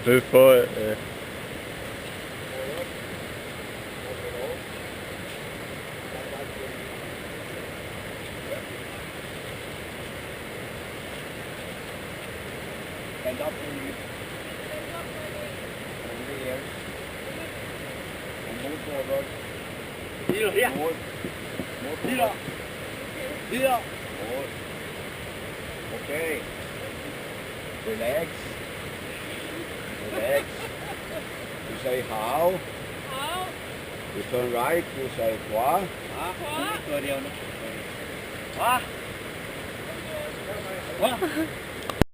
Du får... Stand up and over here. And move forward. More. More forward. More. Okay. Relax. Relax. You say how. You turn right. You say qua. Cười điều nữa. Quá. Quá.